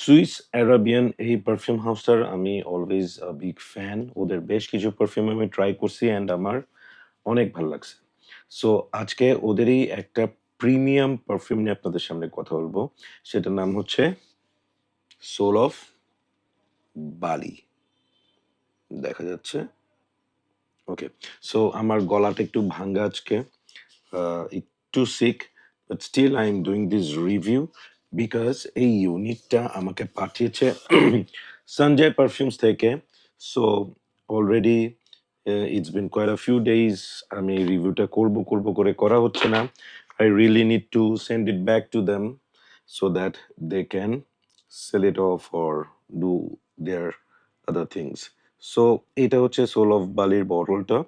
Swiss Arabian এই perfume হাউসটার আমি always big fan. ওদের বেশ কিছু পারফিউম আমি ট্রাই করছি অ্যান্ড আমার অনেক ভাল লাগছে। সো আজকে ওদেরই একটা প্রিমিয়াম পারফিউম নিয়ে আপনাদের সামনে কথা বলবো। সেটার নাম হচ্ছে সোল অফ বালি। দেখা যাচ্ছে? ওকে। সো আমার গলাটা একটু ভাঙ্গা আজকে। একটু sick, but still I am doing this review because এই ইউনিটটা আমাকে পাঠিয়েছে সঞ্জয় পারফিউমস থেকে। So already it's been quite a few days আমি রিভিউটা করব করে করা হচ্ছে না। I really need to send it back to them so that they can sell it off or do their other things. So এটা হচ্ছে সোল অফ বালির বটলটা।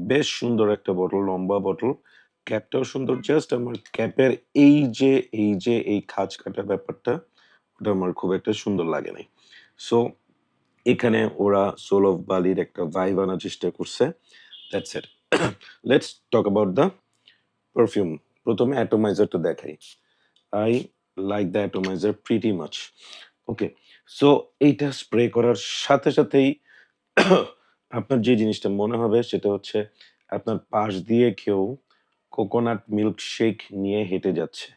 বেশ সুন্দর একটা বটল, লম্বা বটল। ক্যাপটাও সুন্দর। জাস্ট আমার ক্যাপের এই খাঁজ কাটা ব্যাপারটা, ওটা আমার খুব একটা সুন্দর লাগে নাই। সো এখানে ওরা সোল অফ বালির একটা ভাইব আনার চেষ্টা করছে। That's it. Let's talk about the perfume. প্রথমে অ্যাটমাইজারটা দেখাই। I like the atomiser pretty much. Okay. So এইটা স্প্রে করার সাথে সাথেই আপনার যে জিনিসটা মনে হবে সেটা হচ্ছে আপনার পাশ দিয়ে কেউ কোকোনাট মিল্ক শেক নিয়ে হেঁটে যাচ্ছে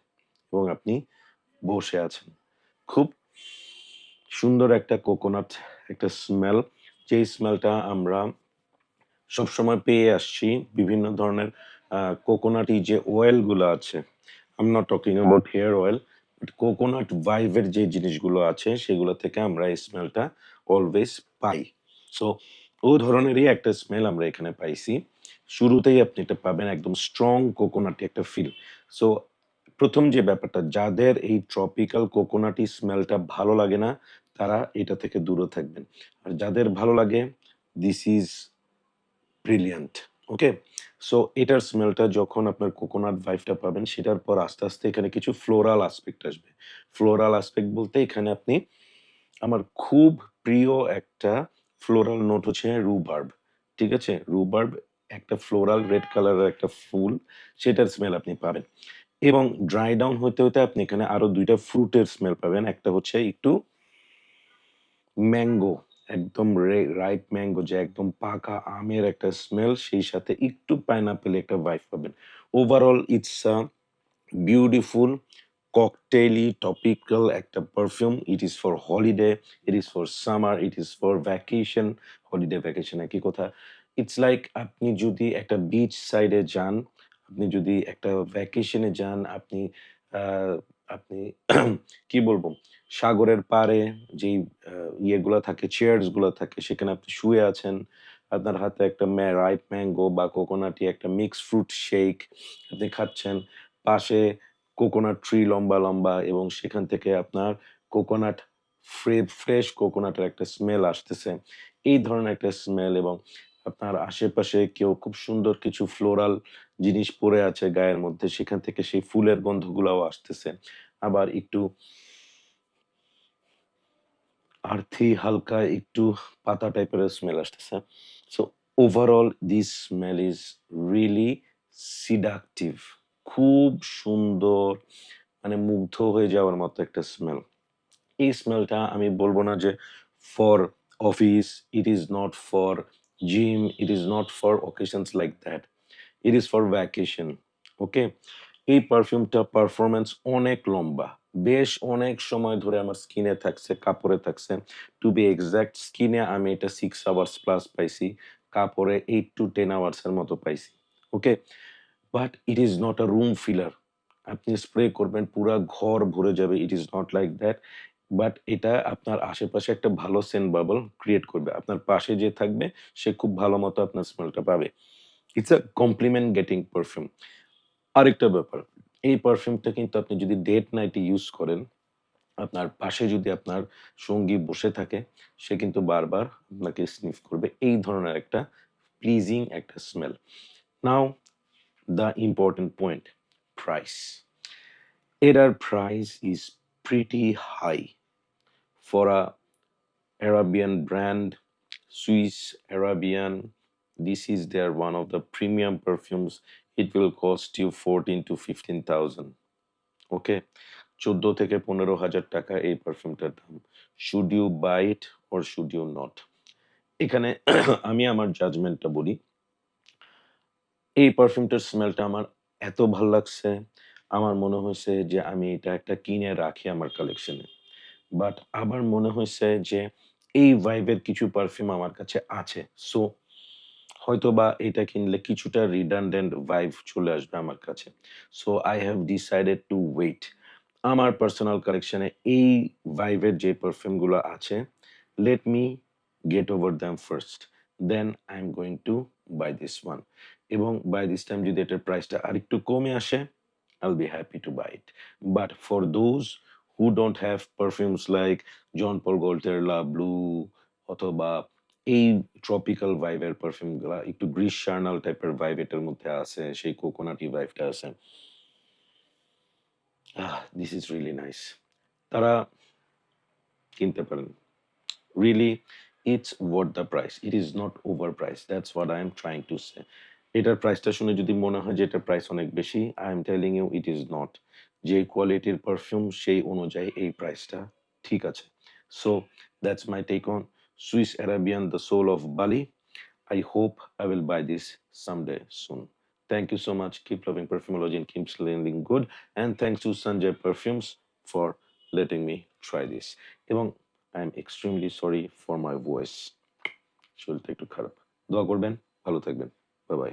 এবং আপনি বসে আছেন। খুব সুন্দর একটা কোকোনাট একটা স্মেল, যেই স্মেলটা আমরা সবসময় পেয়ে আসছি বিভিন্ন ধরনের কোকোনাটি যে অয়েলগুলো আছে। I am not talking about hair oil, but coconut ভাইবের যে জিনিসগুলো আছে সেগুলো থেকে আমরা এই স্মেলটা অলওয়েজ পাই। সো ও ধরনেরই একটা স্মেল আমরা এখানে পাইছি। শুরুতেই আপনি এটা পাবেন একদম স্ট্রং কোকোনাটি একটা ফিল। সো প্রথম যে ব্যাপারটা, যাদের এই ট্রপিক্যাল কোকোনাটি স্মেলটা ভালো লাগে না তারা এটা থেকে দূরে থাকবেন। আর যাদের ভালো লাগে, this is brilliant. Okay. So এটার স্মেলটা যখন আপনার কোকোনাট ভাইবটা পাবেন সেটার পর আস্তে আস্তে এখানে কিছু ফ্লোরাল আসপেক্ট আসবে। ফ্লোরাল আসপেক্ট বলতে এখানে আপনি আমার খুব প্রিয় একটা ফ্লোরাল নোট হচ্ছে রুবার্ব। ঠিক আছে? রুবার্ব একটা ফ্লোরাল রেড কালারের একটা ফুল, সেটার স্মেল আপনি পাবেন। এবং ড্রাই ডাউন হতে হতে আপনি এখানে আরো ২ টা ফ্রুটের স্মেল পাবেন। একটা হচ্ছে একটু ম্যাঙ্গো, একদম রাইপ ম্যাঙ্গো, যে একদম পাকা আমের একটা স্মেল, সেই সাথে একটু পাইনাপেল একটা ভাইব পাবেন। Overall it's a beautiful cocktaily tropical একটা perfume. It is for holiday, it is for summer, it is for vacation. Holiday vacation একই কথা। ইটস লাইক আপনি যদি একটা বিচ সাইডে যান, আপনি যদি একটা ভ্যাকেশনে যান, আপনি আহ, আপনি কি বলবো, সাগরের পাড়ে যেই ইয়েগুলা থাকে, চেয়ার্স গুলা থাকে, সেখানে আপনি শুয়ে আছেন, আপনার হাতে একটা রাইপ ম্যাঙ্গো বা কোকোনাটি একটা মিক্স ফ্রুট শেক আপনি খাচ্ছেন, পাশে কোকোনাট ট্রি লম্বা লম্বা, এবং সেখান থেকে আপনার কোকোনাট ফ্রেশ কোকোনাটের একটা স্মেল আসতেছে। এই ধরনের একটা স্মেল, এবং আপনার আশেপাশে কেউ খুব সুন্দর কিছু ফ্লোরাল জিনিস পরে আছে গায়ের মধ্যে, সেখান থেকে সেই ফুলের গন্ধগুলাও আসতেছে। আবার একটু আর্থি হালকা একটু পাতা টাইপের স্মেল আসতেছে। So overall this smell is really সিডাকটিভ। খুব সুন্দর, মানে মুগ্ধ হয়ে যাওয়ার মতো একটা স্মেল। এই স্মেলটা আমি বলব না যে for office, it is not for gym, it is not for occasions like that, it is for vacation. Okay. এই পারফিউমটা পারফরম্যান্স অনেক লম্বা, বেশ অনেক সময় ধরে আমার স্কিনে থাকছে, কাপড়ে থাকছে। টু বি এক্সাক্ট, স্কিনে আমি এটা 6 আওয়ার্স প্লাস পাইছি, কাপড়ে 8 to 10 আওয়ার্স এর মতো পাইছি। Okay. But it is not a room filler. আপনি স্প্রে করবেন পুরা ঘর ভরে যাবে, it is not like that. But এটা আপনার আশেপাশে একটা ভালো সেন্ট বাবল ক্রিয়েট করবে। আপনার পাশে যে থাকবে সে খুব ভালো মতো আপনার স্মেলটা পাবে। It's a complement getting perfume. আরেকটা ব্যাপার, এই পারফিউমটা কিন্তু আপনি যদি ডেট নাইটে ইউজ করেন, আপনার পাশে যদি আপনার সঙ্গী বসে থাকে, সে কিন্তু বারবার আপনাকে স্নিফ করবে। এই ধরনের একটা প্লিজিং একটা smell. Now the important point, price. এটার price is pretty high for a Arabian brand, Swiss Arabian. This is their one of the premium perfumes. It will cost you 14 to 15,000. Okay. 14 থেকে 15,000 টাকা এই পারফিউমটার দাম। Should you buy it or should you not? এখানে আমি আমার জাজমেন্টটা বলি। এই পারফিউমটার স্মেলটা আমার এত ভাল লাগছে, আমার মনে হয়েছে যে আমি এটা একটা কিনে রাখি আমার কালেকশনে। বাট আবার মনে হয়েছে যে এই ভাইবের কিছু পারফিউম আমার কাছে আছে। সো হয়তোবা এটা কিনলে কিছুটা redundant ভাইব চলে আসবে আমার কাছে। So I have decided to wait. আমার পার্সোনাল কালেকশনে এই ভাইবের যে পারফিউম গুলো আছে, let me get over them first. Then I'm going to buy this one. এবং by this time যদি এটার প্রাইসটা আরেকটু কমে আসে, I'll be happy to buy it. But for those who don't have perfumes like Jean Paul Gaultier La Blue অথবা এই tropical ভাইবের perfume গুলা একটু গ্রীষ্মার্নাল টাইপের ভাইব এটার মধ্যে আছে, সেই কোকোনাটি ভাইবটা আছে। This is really nice. তারা কিনতে পারেন। Really it's worth the price. It is not over price. That's what I am trying to say. এটার প্রাইসটা শুনে যদি মনে হয় যে এটার প্রাইস অনেক বেশি, I am telling you it is not. যে কোয়ালিটির পারফিউম সেই অনুযায়ী এই প্রাইসটা ঠিক আছে। So that's my take on Swiss Arabian the soul of Bali. I hope I will buy this someday soon. Thank you so much. Keep loving Perfumology and keep smelling good. And thanks to Sanjay Perfumes for letting me try this. এবং I am extremely sorry for my voice. শরীরটা একটু খারাপ। দোয়া করবেন, ভালো থাকবেন। Bye bye.